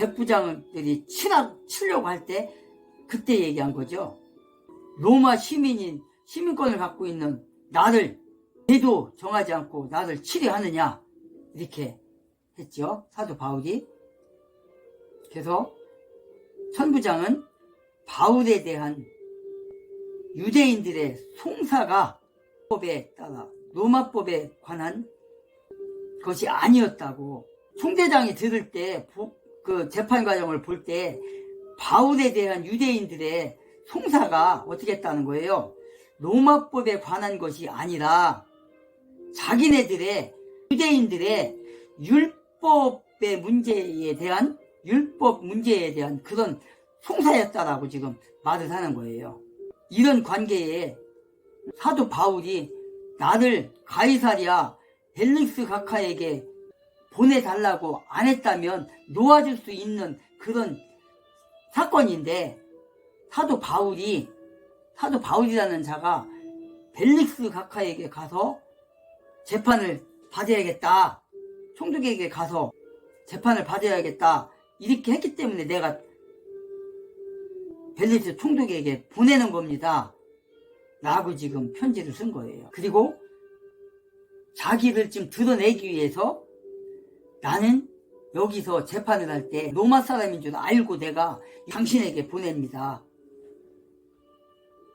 백부장들이 치려고 할 때 그때 얘기한 거죠. 로마 시민권을 갖고 있는 나를 내도 정하지 않고 나를 치려하느냐 이렇게 했죠. 사도 바울이. 그래서 천부장은 바울에 대한 유대인들의 송사가 법에 따라 로마법에 관한 것이 아니었다고. 총대장이 들을 때 그 재판 과정을 볼 때 바울에 대한 유대인들의 송사가 어떻게 했다는 거예요? 로마법에 관한 것이 아니라 자기네들의 유대인들의 율법의 문제에 대한 율법 문제에 대한 그런 송사였다라고 지금 말을 하는 거예요. 이런 관계에 사도 바울이 나를 가이사랴 벨릭스 각하에게 보내달라고 안 했다면 놓아줄 수 있는 그런 사건인데 사도 바울이라는 자가 벨릭스 각하에게 가서 재판을 받아야겠다. 총독에게 가서 재판을 받아야겠다. 이렇게 했기 때문에 내가 벨릭스 총독에게 보내는 겁니다. 라고 지금 편지를 쓴 거예요. 그리고 자기를 지금 드러내기 위해서 나는 여기서 재판을 할 때 로마 사람인 줄 알고 내가 당신에게 보냅니다.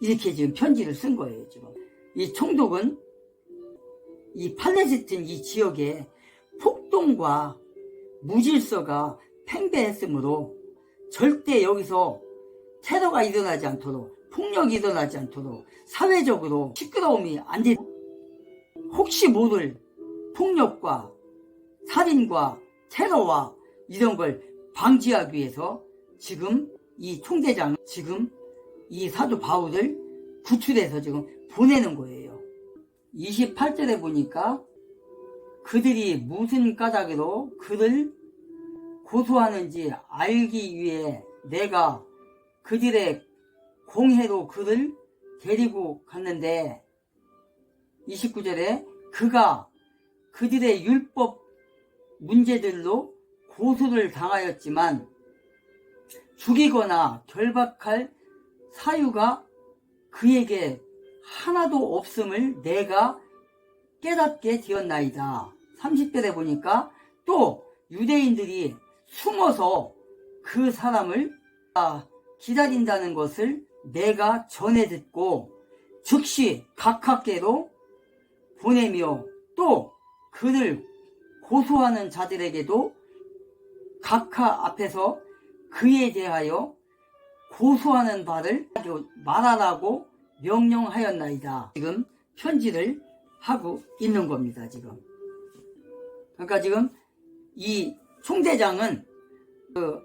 이렇게 지금 편지를 쓴 거예요. 지금 이 총독은 이 팔레스틴 이 지역에 폭동과 무질서가 팽배했으므로 절대 여기서 테러가 일어나지 않도록 폭력이 일어나지 않도록 사회적으로 시끄러움이 안 되도록 혹시 모를 폭력과 살인과 테러와 이런 걸 방지하기 위해서 지금 이 총대장은 지금 이 사도 바울을 구출해서 지금 보내는 거예요. 28절에 보니까 그들이 무슨 까닭으로 그를 고소하는지 알기 위해 내가 그들의 공회로 그를 데리고 갔는데 29절에 그가 그들의 율법 문제들로 고소를 당하였지만 죽이거나 결박할 사유가 그에게 하나도 없음을 내가 깨닫게 되었나이다. 30절에 보니까 또 유대인들이 숨어서 그 사람을 기다린다는 것을 내가 전해 듣고 즉시 각하께로 보내며 또 그를 고소하는 자들에게도 각하 앞에서 그에 대하여 고소하는 바를 말하라고 명령하였나이다. 지금 편지를 하고 있는 겁니다. 지금. 그러니까 지금 이 총대장은 그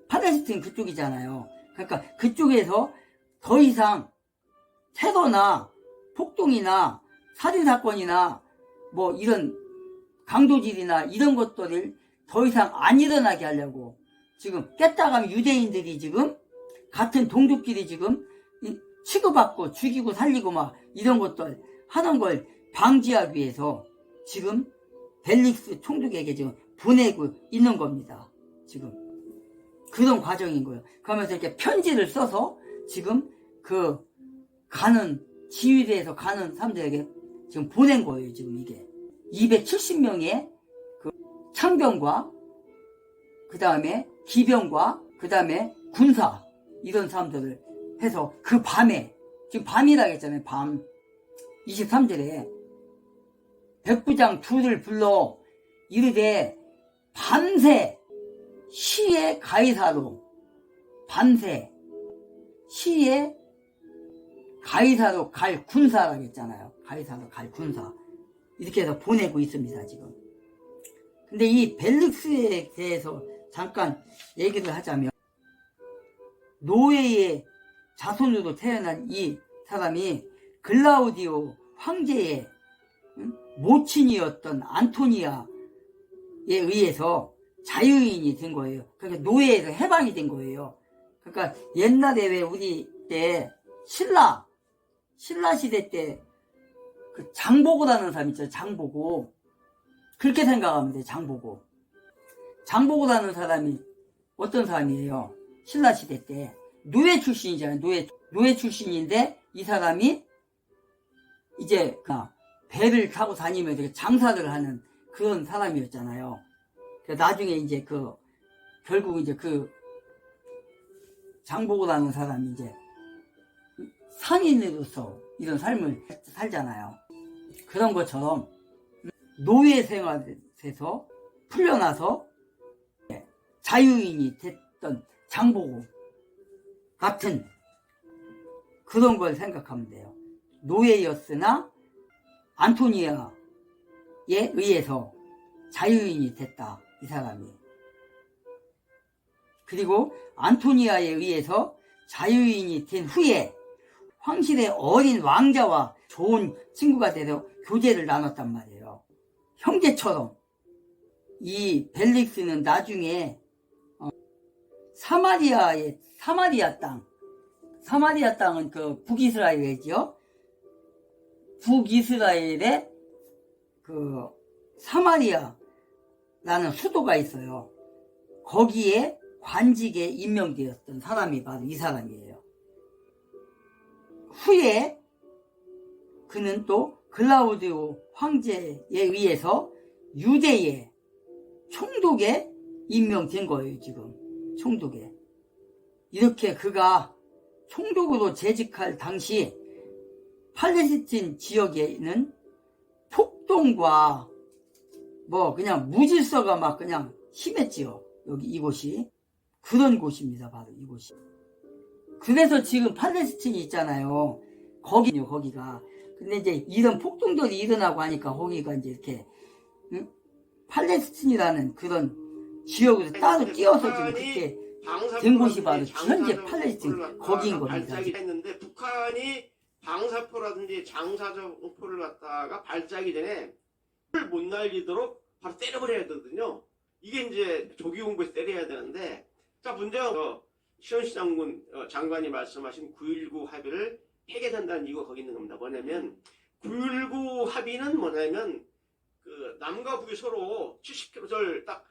팔레스틴 그쪽이잖아요. 그러니까 그쪽에서 더 이상 테러나 폭동이나 살인사건이나 뭐 이런 강도질이나 이런 것들을 더 이상 안 일어나게 하려고 지금 깼다가면 유대인들이 지금 같은 동족끼리 지금 치고받고 죽이고 살리고 막 이런 것들 하는 걸 방지하기 위해서 지금 벨릭스 총독에게 지금 보내고 있는 겁니다. 지금 그런 과정인 거예요. 그러면서 이렇게 편지를 써서 지금 그 가는 지휘대에서 가는 사람들에게 지금 보낸 거예요. 지금 이게 270명의 그 창병과 그 다음에 기병과 그 다음에 군사 이런 사람들을 해서 그 밤에 지금 밤이라고 했잖아요. 밤 23절에 백부장 둘을 불러 이르되 밤새 시의 가이사로 밤새 시의 가이사로 갈 군사라고 했잖아요. 가이사로 갈 군사 이렇게 해서 보내고 있습니다. 지금. 근데 이 벨릭스에 대해서 잠깐 얘기를 하자면 노예의 자손으로 태어난 이 사람이 글라우디오 황제의 모친이었던 안토니아에 의해서 자유인이 된 거예요. 그러니까 노예에서 해방이 된 거예요. 그러니까 옛날에 왜 우리 때 신라 시대 때 그 장보고라는 사람 있죠. 장보고. 그렇게 생각하면 돼요. 장보고라는 사람이 어떤 사람이에요. 신라시대 때 노예 출신이잖아요. 노예 출신인데 이 사람이 이제 배를 타고 다니면서 장사를 하는 그런 사람이었잖아요. 나중에 이제 결국 이제 장보고라는 사람이 이제 상인으로서 이런 삶을 살잖아요. 그런 것처럼 노예 생활에서 풀려나서 자유인이 됐던 장보고 같은 그런 걸 생각하면 돼요. 노예였으나 안토니아에 의해서 자유인이 됐다, 이 사람이. 그리고 안토니아에 의해서 자유인이 된 후에 황실의 어린 왕자와 좋은 친구가 돼서 교제를 나눴단 말이에요. 형제처럼. 이 벨릭스는 나중에 사마리아 땅은 북이스라엘이죠. 북이스라엘에 사마리아라는 수도가 있어요. 거기에 관직에 임명되었던 사람이 바로 이 사람이에요. 후에 그는 또 글라우디오 황제에 의해서 유대의 총독에 임명된 거예요. 지금 총독에. 이렇게 그가 총독으로 재직할 당시 팔레스틴 지역에는 폭동과 그냥 무질서가 막 그냥 심했지요. 여기 이곳이. 그런 곳입니다. 바로 이곳이. 그래서 지금 팔레스틴이 있잖아요. 거기가. 근데 이제 이런 폭동들이 일어나고 하니까 거기가 이제 이렇게 팔레스틴이라는 그런 지역으로 따로 띄어서 지금 그렇게 된 곳이 바로 현재 팔레스틴 거기인 겁니다. 했는데 북한이 방사포라든지 장사정포를 갖다가 발사하기 전에 못 날리도록 바로 때려버려야 되거든요. 이게 이제 조기공부에서 때려야 되는데, 자, 문제는 시원시 장관이 말씀하신 9.19 합의를 폐기된다는 이유가 거기 있는 겁니다. 뭐냐면 9.19 합의는 뭐냐면 남과 북이 서로 70km 딱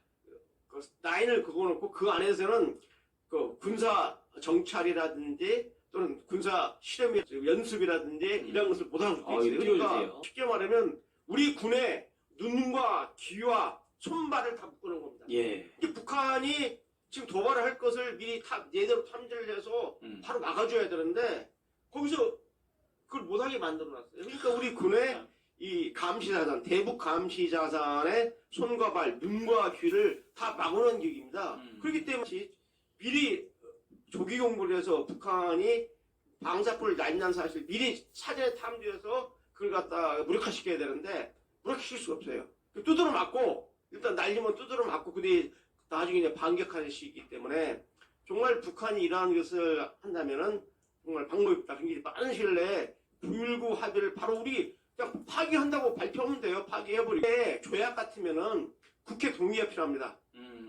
라인을 그어놓고 그 안에서는 군사 정찰이라든지 또는 군사 실험 연습이라든지 이런 것을 못하는 것도 있어요. 그러니까 쉽게 말하면 우리 군의 눈과 귀와 손발을 다 묶어놓은 겁니다. 예. 북한이 지금 도발을 할 것을 미리 예대로 탐지를 해서 바로 막아줘야 되는데 거기서 그걸 못하게 만들어놨어요. 그러니까 우리 군의 이 감시자산, 대북 감시자산의 손과 발, 눈과 귀를 다 막아놓은 격입니다. 그렇기 때문에 미리 조기 공부를 해서 북한이 방사포를 날린다는 사실을 미리 사전에 탐지해서 그걸 갖다 무력화시켜야 되는데 무력화시킬 수가 없어요. 두드러 맞고 일단 날리면 두드러 맞고 근데 나중에 이제 반격하는 시기이기 때문에 정말 북한이 이러한 것을 한다면은 정말 방법이 없다. 굉장히 빠른 시일 내에 9.19 합의를 바로 우리 그냥 파기한다고 발표하면 돼요. 파기해버리게. 조약 같으면은 국회 동의가 필요합니다.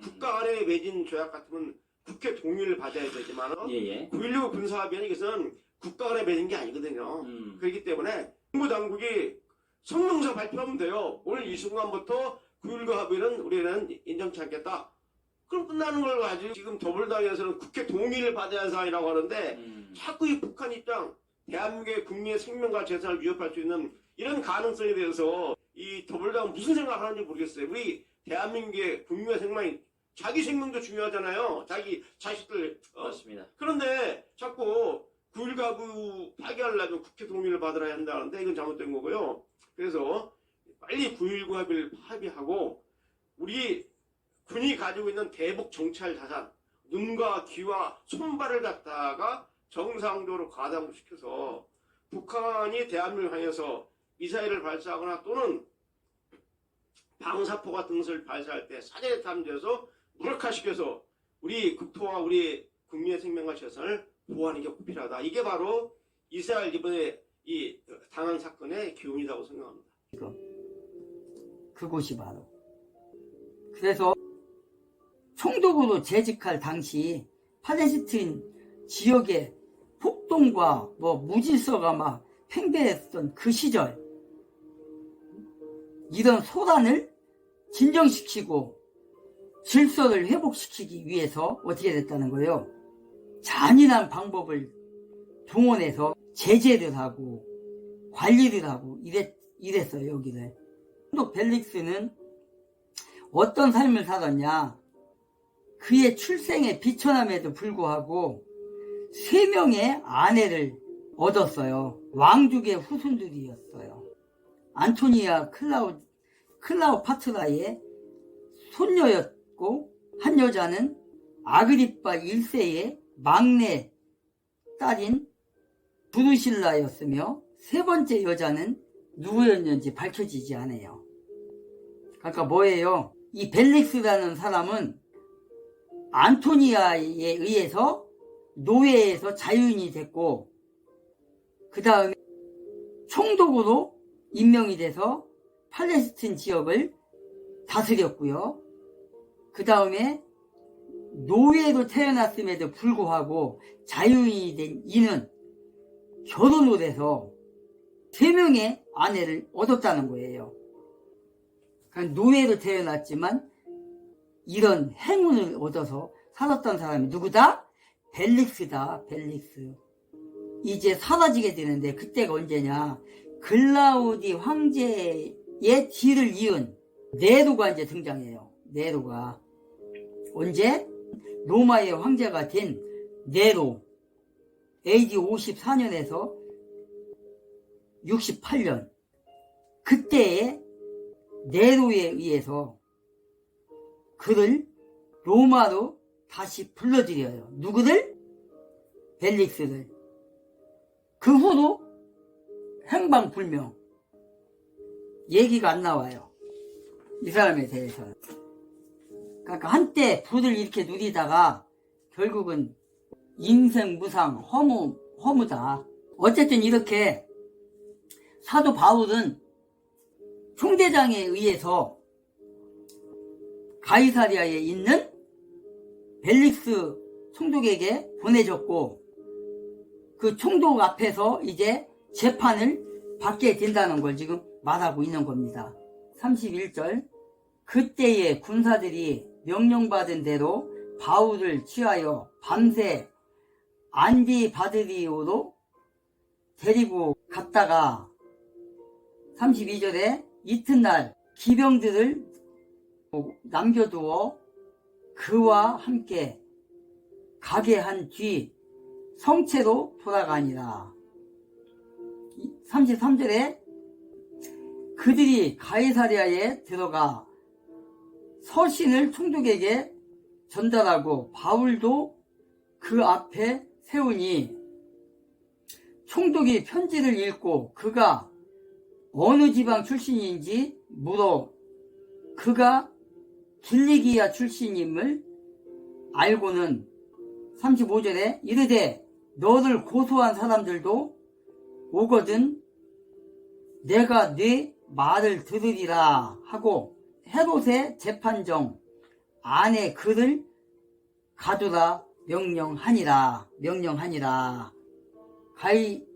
국가 간에 맺은 조약 같으면 국회 동의를 받아야 되지만 9.19 군사합의는 이것은 국가 간에 맺은 게 아니거든요. 그렇기 때문에 정부 당국이 성명서 발표하면 돼요. 오늘 이 순간부터 9.19 합의는 우리는 인정치 않겠다. 그럼 끝나는 걸 가지고 지금 더불어당에서는 국회 동의를 받아야 하는 사안이라고 하는데 자꾸 이 북한 입장, 대한민국의 국민의 생명과 재산을 위협할 수 있는 이런 가능성에 대해서 이 더불어당 무슨 생각을 하는지 모르겠어요. 우리 대한민국의 국민의 생명이 자기 생명도 중요하잖아요. 자기 자식들. 맞습니다. 그런데 자꾸 9.19 합의 파기하려면 국회 동의를 받아야 한다는데 이건 잘못된 거고요. 그래서 빨리 9.19 합의를 합의하고 우리 군이 가지고 있는 대북 정찰 자산, 눈과 귀와 손발을 갖다가 정상적으로 가담시켜서 북한이 대한민국을 향해서 미사일을 발사하거나 또는 방사포 같은 것을 발사할 때 사전에 탐지해서 무력화시켜서 우리 국토와 우리 국민의 생명과 재산을 보호하는 게 필요하다. 이게 바로 이스라엘 이번에 이 당한 사건의 기운이라고 생각합니다. 그곳이 바로. 그래서 총독으로 재직할 당시 팔레스틴 지역의 폭동과 무질서가 막 팽배했던 그 시절 이런 소란을 진정시키고 질서를 회복시키기 위해서 어떻게 됐다는 거예요? 잔인한 방법을 동원해서 제재를 하고 관리를 하고 이랬어요, 여기를. 총독 벨릭스는 어떤 삶을 살았냐? 그의 출생에 비천함에도 불구하고 3명의 아내를 얻었어요. 왕족의 후손들이었어요. 안토니아 클라오파트라의 손녀였고, 한 여자는 아그리파 1세의 막내 딸인 두루실라였으며, 3번째 여자는 누구였는지 밝혀지지 않아요. 그러니까 뭐예요? 이 벨릭스라는 사람은 안토니아에 의해서 노예에서 자유인이 됐고, 그 다음에 총독으로 임명이 돼서 팔레스틴 지역을 다스렸고요. 그 다음에 노예로 태어났음에도 불구하고 자유인이 된 이는 결혼을 해서 3명의 아내를 얻었다는 거예요. 그러니까 노예로 태어났지만 이런 행운을 얻어서 살았던 사람이 누구다? 벨릭스다, 벨릭스. 이제 사라지게 되는데 그때가 언제냐? 글라우디 황제의 뒤를 이은 네로가 이제 등장해요. 네로가. 언제? 로마의 황제가 된 네로. AD 54년에서 68년. 그때에 네로에 의해서 그를 로마로 다시 불러들여요. 누구를? 벨릭스를. 그 후로 행방불명. 얘기가 안 나와요. 이 사람에 대해서는. 그러니까 한때 부를 이렇게 누리다가 결국은 인생 무상 허무다. 어쨌든 이렇게 사도 바울은 총대장에 의해서 가이사리아에 있는 벨릭스 총독에게 보내졌고, 그 총독 앞에서 이제 재판을 받게 된다는 걸 지금 말하고 있는 겁니다. 31절. 그때의 군사들이 명령받은 대로 바울을 취하여 밤새 안디바드리오로 데리고 갔다가 32절에 이튿날 기병들을 남겨두어 그와 함께 가게 한 뒤 성체로 돌아가니라. 33절에 그들이 가이사리아에 들어가 서신을 총독에게 전달하고 바울도 그 앞에 세우니 총독이 편지를 읽고 그가 어느 지방 출신인지 물어 그가 길리기아 출신임을 알고는 35절에 이르되 너를 고소한 사람들도 오거든 내가 네 말을 들으리라 하고 헤롯의 재판정 안에 그를 가두라 명령하니라.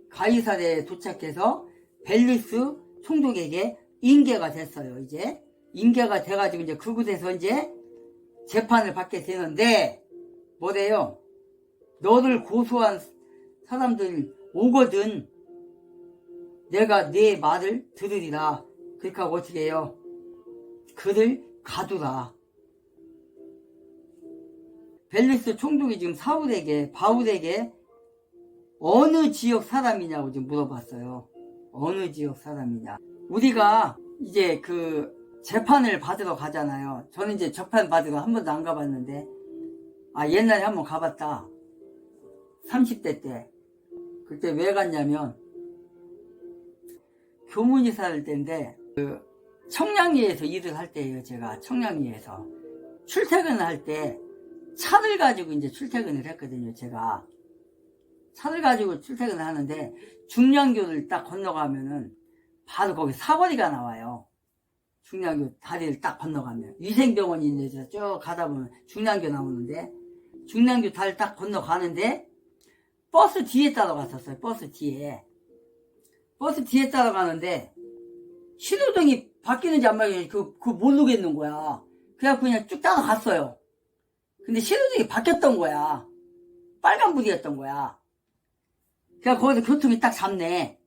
가이사랴에 도착해서 벨릭스 총독에게 인계가 됐어요. 이제 인계가 돼가지고 이제 그곳에서 이제 재판을 받게 되는데 뭐래요? 너를 고소한 사람들 오거든 내가 네 말을 들으리라. 그러니까 어떻게 해요? 그를 가두라. 벨릭스 총독이 지금 바울에게 어느 지역 사람이냐고 지금 물어봤어요. 어느 지역 사람이냐. 우리가 이제 그 재판을 받으러 가잖아요. 저는 이제 재판 받으러 한 번도 안 가봤는데, 옛날에 한 번 가봤다. 30대 때. 그때 왜 갔냐면, 교문이사 할 때인데, 청량리에서 일을 할 때예요, 제가. 청량리에서. 출퇴근을 할 때, 차를 가지고 이제 출퇴근을 했거든요, 제가. 차를 가지고 출퇴근을 하는데, 중량교를 딱 건너가면은, 바로 거기 사거리가 나와요. 중량교 다리를 딱 건너가면. 위생병원이 있는 데서 쭉 가다 보면 중량교 나오는데, 중량교 다리를 딱 건너가는데, 버스 뒤에 따라갔었어요, 버스 뒤에. 버스 뒤에 따라가는데, 신호등이 바뀌는지 안 바뀌는지 그거 모르겠는 거야. 그래갖고 그냥 쭉 따라갔어요. 근데 신호등이 바뀌었던 거야. 빨간불이었던 거야. 그래서 거기서 교통이 딱 잡네.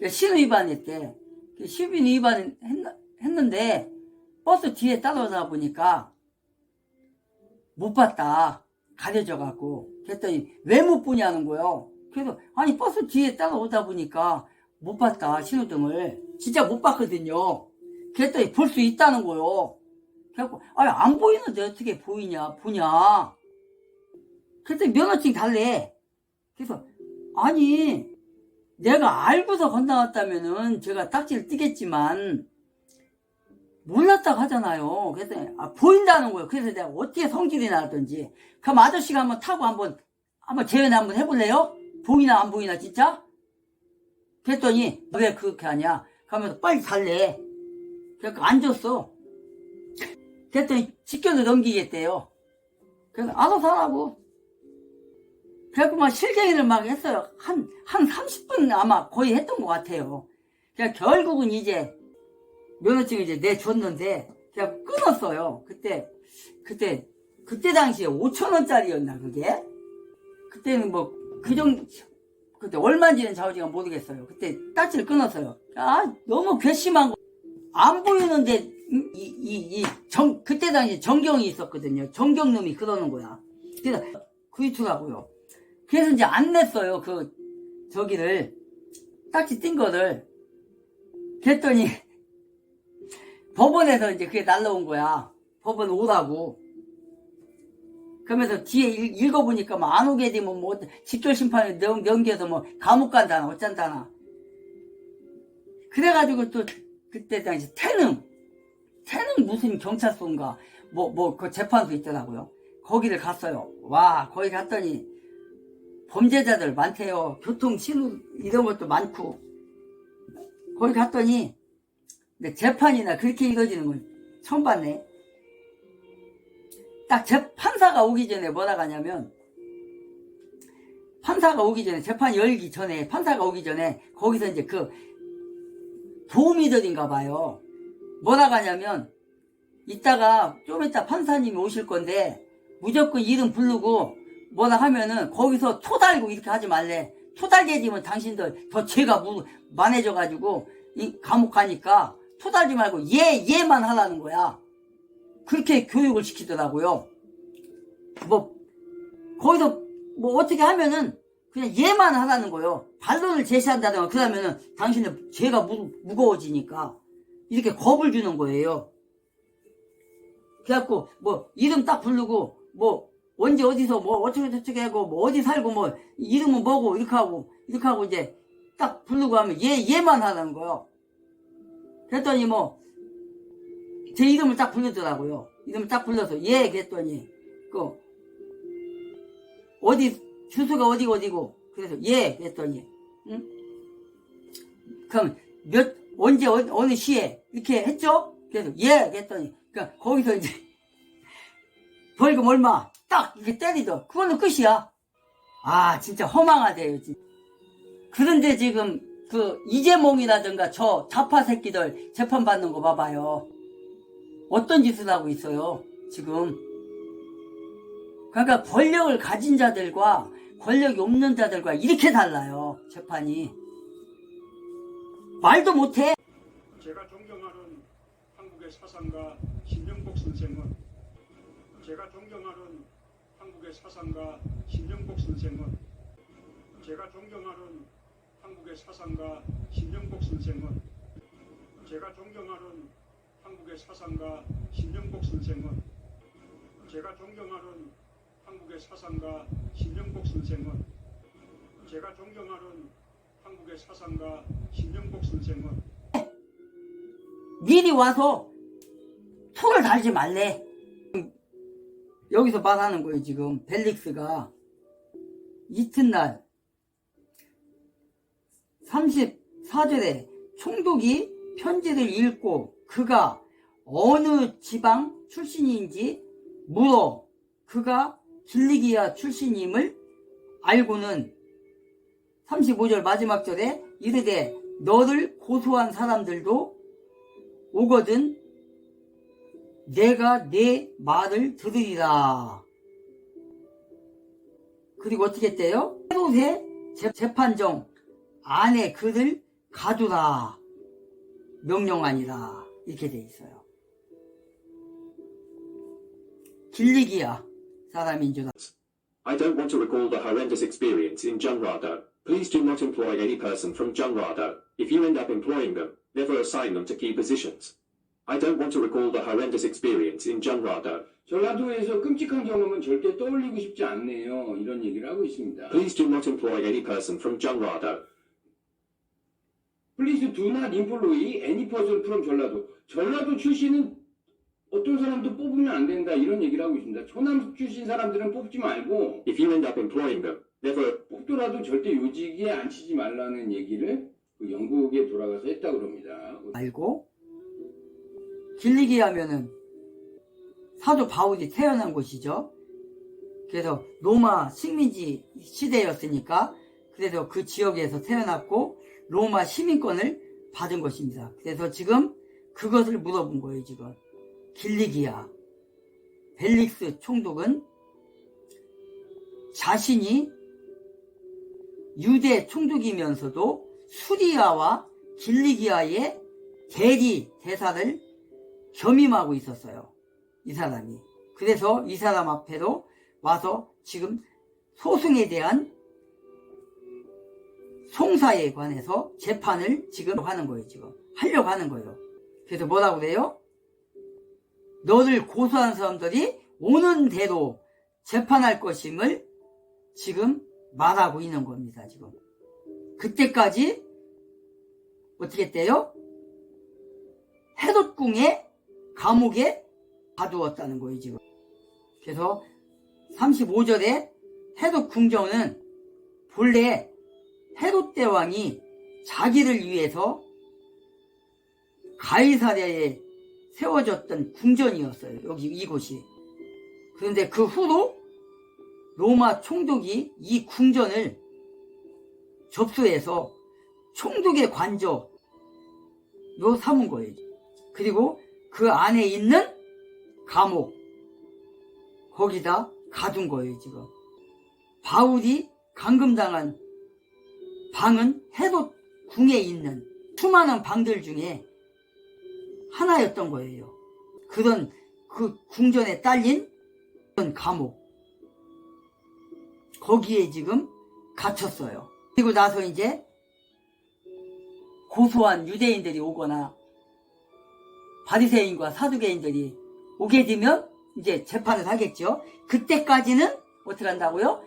신호 위반했대. 신호 위반 했는데 버스 뒤에 따라오다 보니까 못 봤다. 가려져갖고. 그랬더니 왜 못 보냐는 거예요. 그래서 아니 버스 뒤에 따라오다 보니까 못 봤다. 신호등을. 진짜 못 봤거든요. 그랬더니 볼 수 있다는 거예요. 그래갖고 아니 안 보이는데 어떻게 보이냐 보냐. 그랬더니 면허증이 달래. 그래서 아니 내가 알고서 건너왔다면은 제가 딱지를 띄겠지만 몰랐다고 하잖아요. 그랬더니 보인다는 거예요. 그래서 내가 어떻게 성질이 나왔던지. 그럼 아저씨가 한번 타고 한번 재연 한번 해볼래요? 보이나 안 보이나 진짜? 그랬더니 왜 그렇게 하냐? 가면서 빨리 달래. 그래서 안 줬어. 그랬더니 직결로 넘기겠대요. 그래서 알아서 하라고. 그래갖고 막 실갱이를 막 했어요. 한 30분 아마 거의 했던 것 같아요. 그냥 결국은 이제 면허증 이제 내줬는데 그냥 끊었어요. 그때 당시에 5,000원짜리였나 그게? 그때는 뭐 그때 얼마인지는 좌우지가 모르겠어요. 그때 딱지를 끊었어요. 너무 괘씸한 거. 안 보이는데 그때 당시에 정경이 있었거든요. 정경놈이 그러는 거야. 그래서 그렇더라고요. 그래서 이제 안 냈어요. 저기를 딱지 띈 거를. 그랬더니 법원에서 이제 그게 날라온 거야. 법원 오라고. 그러면서 뒤에 읽어보니까 뭐 안 오게 되면 뭐 직결심판에 넘겨서 뭐 감옥 간다나 어쩐다나. 그래가지고 또 그때 당시 태능 무슨 경찰서인가 그 재판소 있더라고요. 거기를 갔어요. 와 거기 갔더니 범죄자들 많대요. 교통 신호 이런 것도 많고. 거기 갔더니 근데 재판이나 그렇게 이루어지는 건 처음 봤네. 딱 판사가 오기 전에 뭐라 가냐면 판사가 오기 전에 재판 열기 전에 판사가 오기 전에 거기서 이제 도우미들인가 봐요. 뭐라 가냐면 좀 이따 판사님이 오실 건데 무조건 이름 부르고 뭐라 하면은 거기서 토 달고 이렇게 하지 말래. 토 달게 되면 당신들 더 죄가 많아져가지고 감옥 가니까 토 달지 말고 얘만 하라는 거야. 그렇게 교육을 시키더라고요. 거기서 어떻게 하면은 그냥 얘만 하라는 거예요. 반론을 제시한다든가 그러면은 당신의 죄가 무거워지니까 이렇게 겁을 주는 거예요. 그래갖고 이름 딱 부르고 언제 어디서 어쩌고저쩌고 하고 어디 살고 이름은 뭐고 이렇게 하고 이제 딱 부르고 하면 얘만 하라는 거예요. 그랬더니 제 이름을 딱 부르더라고요. 이름을 딱 불러서 그랬더니 어디 주소가 어디고 그래서 그랬더니 응? 그럼 언제 어느 시에 이렇게 했죠? 그래서 그랬더니 그러니까 거기서 이제 벌금 얼마 딱 이렇게 때리죠. 그거는 끝이야. 진짜 허망하대요. 진짜. 그런데 지금 이재몽이라든가 저 좌파 새끼들 재판받는 거 봐봐요. 어떤 짓을 하고 있어요 지금. 그러니까 권력을 가진 자들과 권력이 없는 자들과 이렇게 달라요. 재판이. 말도 못해. 제가 존경하는 한국의 사상가 신영복 선생은 제가 존경하는 한국의 사상가 신영복 선생은 제가 존경하는 한국의 사상가 신영복 선생은 제가 존경하는 한국의 사상가 신영복 선생은 제가 존경하는 한국의 사상가 신영복 선생은 제가 존경하는 한국의 사상가 신영복 선생은 미리 와서 토를 달지 말래. 여기서 말하는 거예요. 지금 벨릭스가 이튿날 34절에 총독이 편지를 읽고 그가 어느 지방 출신인지 물어 그가 길리기아 출신임을 알고는 35절 마지막 절에 이르되 너를 고소한 사람들도 오거든 내가 내 말을 들으리라. 그리고 어떻게 했대요? 헤롯의 재판정 안에 그를 가두라. 명령하니라. 이렇게 돼 있어요. 길리기야 사람인 줄 I don't want to recall the horrendous experience in Jungrado. Please do not employ any person from Jungrado. If you end up employing them, never assign them to key positions. I don't want to recall the horrendous experience in Jungrado. 전라도에서 끔찍한 경험은 절대 떠올리고 싶지 않네요. 이런 얘기를 하고 있습니다. Please do not employ any person from Jungrado. Please do not employ any person from 전라도. 전라도 출신은 어떤 사람도 뽑으면 안 된다. 이런 얘기를 하고 있습니다. 초남 출신 사람들은 뽑지 말고 If you end up employing them, never 뽑더라도 절대 요직에 앉히지 말라는 얘기를 그 영국에 돌아가서 했다고 그럽니다. 알고 길리기 하면은 사도 바울이 태어난 곳이죠. 그래서 로마 식민지 시대였으니까 그래서 그 지역에서 태어났고 로마 시민권을 받은 것입니다. 그래서 지금 그것을 물어본 거예요. 지금 길리기야 벨릭스 총독은 자신이 유대 총독이면서도 수리아와 길리기아의 대리 대사를 겸임하고 있었어요. 이 사람이. 그래서 이 사람 앞에로 와서 지금 소송에 대한 송사에 관해서 재판을 지금 하는 거예요. 지금 하려고 하는 거예요. 그래서 뭐라고 그래요? 너를 고소한 사람들이 오는 대로 재판할 것임을 지금 말하고 있는 겁니다. 지금 그때까지 어떻게 했대요? 헤롯궁의 감옥에 가두었다는 거예요. 지금 그래서 35절에 헤롯 궁정은 본래 헤롯 대왕이 자기를 위해서 가이사랴에 세워졌던 궁전이었어요. 여기 이곳이. 그런데 그 후로 로마 총독이 이 궁전을 접수해서 총독의 관저로 삼은 거예요. 그리고 그 안에 있는 감옥 거기다 가둔 거예요. 지금 바울이 감금당한 방은 헤롯 궁에 있는 수많은 방들 중에 하나였던 거예요. 그런 그 궁전에 딸린 그런 감옥 거기에 지금 갇혔어요. 그리고 나서 이제 고소한 유대인들이 오거나 바리새인과 사두개인들이 오게 되면 이제 재판을 하겠죠. 그때까지는 어떻게 한다고요?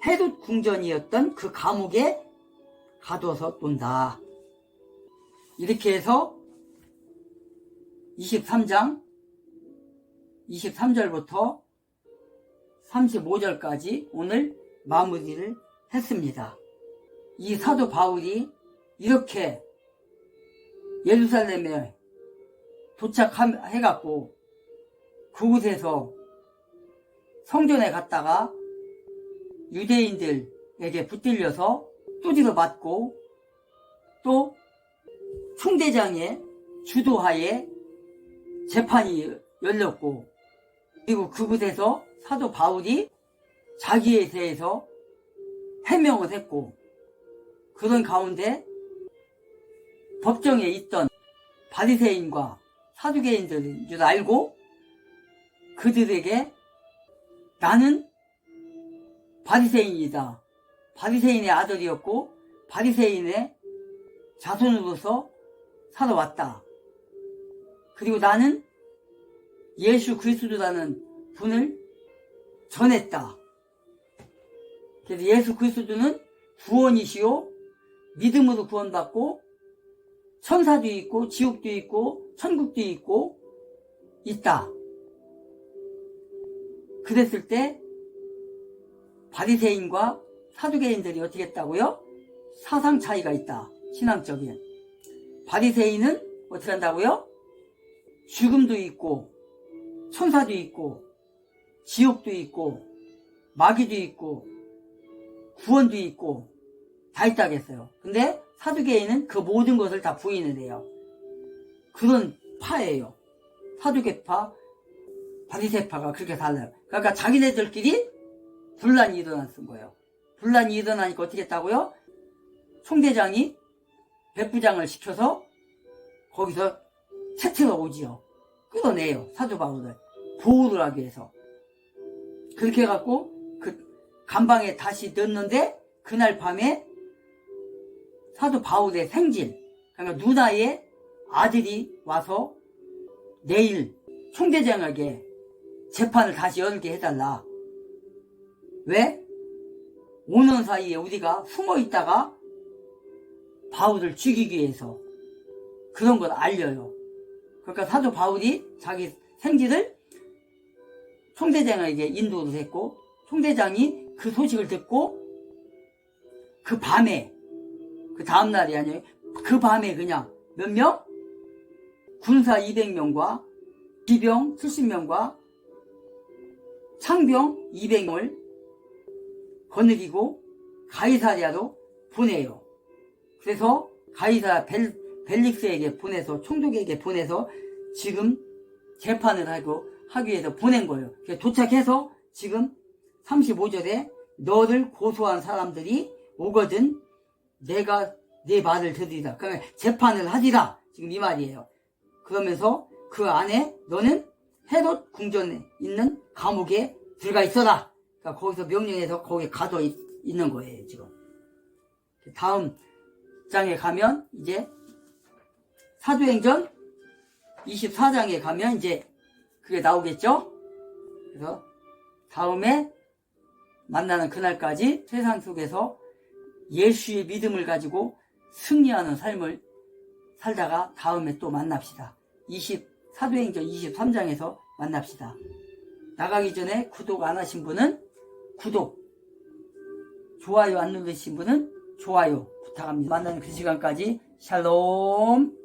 헤롯 궁전이었던 그 감옥에 가둬서 논다. 이렇게 해서 23장 23절부터 35절까지 오늘 마무리를 했습니다. 이 사도 바울이 이렇게 예루살렘에 도착해갖고 그곳에서 성전에 갔다가 유대인들에게 붙들려서 뚜지도 맞고 또 총대장의 주도하에 재판이 열렸고 그리고 그곳에서 사도 바울이 자기에 대해서 해명을 했고 그런 가운데 법정에 있던 바리새인과 사두개인들인 줄 알고 그들에게 나는 바리새인이다. 바리새인의 아들이었고 바리새인의 자손으로서 살아왔다. 그리고 나는 예수 그리스도라는 분을 전했다. 그래서 예수 그리스도는 구원이시요 믿음으로 구원받고 천사도 있고 지옥도 있고 천국도 있고 있다. 그랬을 때 바리새인과 사두개인들이 어떻게 했다고요? 사상 차이가 있다. 신앙적인. 바리새인은 어떻게 한다고요? 죽음도 있고 천사도 있고 지옥도 있고 마귀도 있고 구원도 있고 다 있다고 했어요. 근데 사두개인은 그 모든 것을 다 부인을 해요. 그런 파예요. 사두개파, 바리새파가 그렇게 달라요. 그러니까 자기네들끼리 분란이 일어났던 거예요. 분란이 일어나니까 어떻게 했다고요? 총대장이 백부장을 시켜서 거기서 채트가 오지요. 끌어내요. 사도 바울을 보호를 하기 위해서. 그렇게 해갖고 그 감방에 다시 넣었는데 그날 밤에 사도 바울의 생질, 그러니까 누나의 아들이 와서 내일 총대장에게 재판을 다시 열게 해달라. 왜? 5년 사이에 우리가 숨어 있다가 바울을 죽이기 위해서 그런 걸 알려요. 그러니까 사도 바울이 자기 생지를 총대장에게 인도를 했고, 총대장이 그 소식을 듣고 그 밤에, 그 다음날이 아니에요. 그 밤에 그냥 몇 명? 군사 200명과 기병 70명과 창병 200명을 거느리고 가이사랴로 보내요. 그래서 가이사랴 벨릭스에게 보내서, 총독에게 보내서 지금 재판을 하기 위해서 보낸 거예요. 도착해서 지금 35절에 너를 고소한 사람들이 오거든 내가 네 말을 들으리라. 그러니까 재판을 하리라. 지금 이 말이에요. 그러면서 그 안에 너는 헤롯 궁전에 있는 감옥에 들어가 있어라. 그러니까 거기서 명령해서 거기에 가둬 있는 거예요, 지금. 다음 장에 가면 이제 사도행전 24장에 가면 이제 그게 나오겠죠? 그래서 다음에 만나는 그날까지 세상 속에서 예수의 믿음을 가지고 승리하는 삶을 살다가 다음에 또 만납시다. 사도행전 23장에서 만납시다. 나가기 전에 구독 안 하신 분은 구독, 좋아요 안 누르신 분은 좋아요 부탁합니다. 만나는 그 시간까지 샬롬.